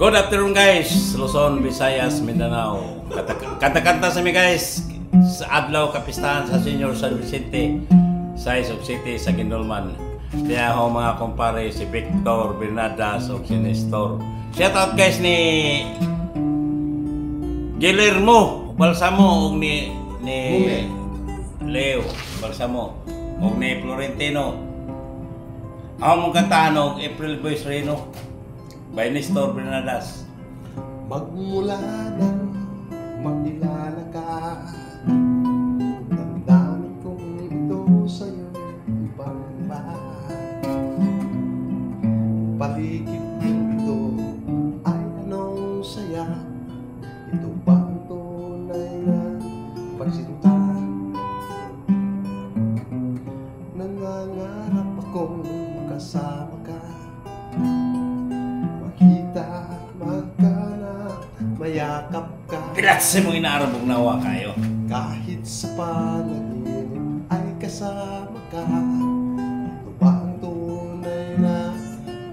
Good afternoon guys, Luzon, Visayas, Mindanao. Kanta-kanta sa mi guys sa adlaw kapistahan sa Senior San Vicente sa Isog City sa Gindolman. Diya ho mga kumpare si Victor Bernadas o si Nestor. Shout out guys ni Guillermo Balsamo o ni Leo Balsamo o ni Florentino. Ako mong kantahan o April Boys Reno by Nestor Bernadas. Magmula nang makilala ka, damdamin kong ito sa'yo pangbahay. Paligid ito ay anong saya, ito ba ang tunay na pagsinta? Nangangarap akong kasama ka, makita, magkanak, mayakap ka. Pilatsi mong inaarabog nawa kayo. Kahit sa panaginip ay kasama ka, ito ba ang tunay na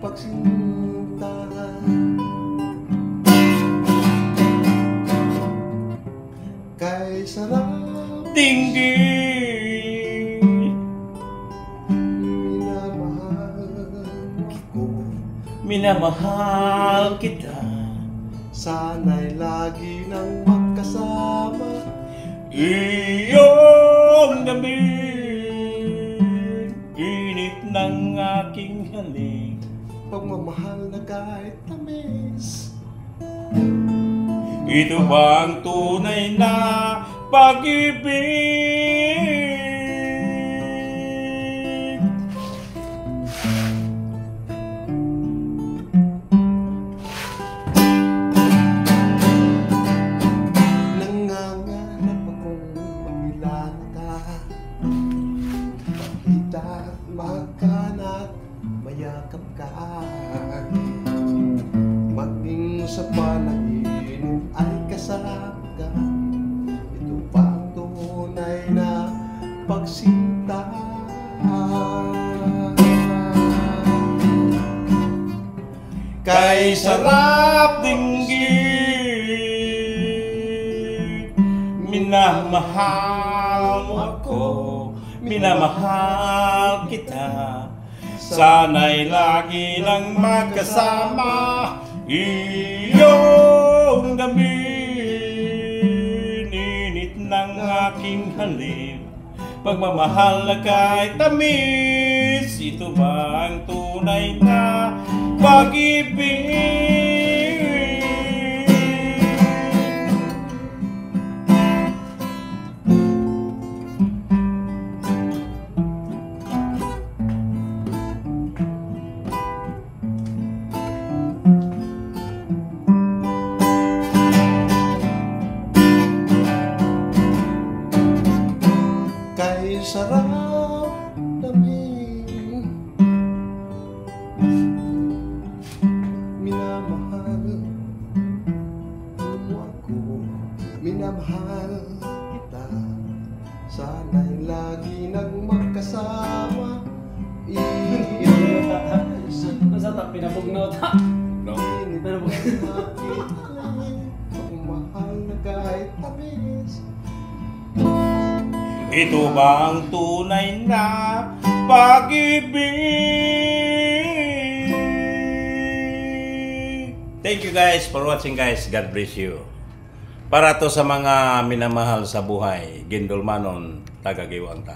pagsinta? Kay sarap Tinggi minamahal kita, sana'y lagi nang magkasama. Iyong gabi, init ng aking halik, Pagmamahal na kahit tamis, ito ba ang tunay na pag-ibig? nangangarap akong makilala ka, makita, magkanak, mayakap ka. Maging sa panaginip ay kasama ka, ito ba ang tunay na pagsinta? Kay sarap dinggin, minamahal mo ako, minamahal kita, sana'y lagi lang magkasama. Iyong gabi, init ng aking halik, pagmamahal na kahit tamis, ito ba ang tunay na pag-ibig? Kay sarap namin, minamahal mo ako, minamahal kita, sana'y lagi nang magkasama. Masa tak pinabugnaw ta? No? Pagmahal na kahit tamis, Ito ba ang tunay na pag-ibig? Thank you guys for watching guys. God bless you. Para to sa mga minamahal sa buhay, Gindolmanon, taga-Giwanta.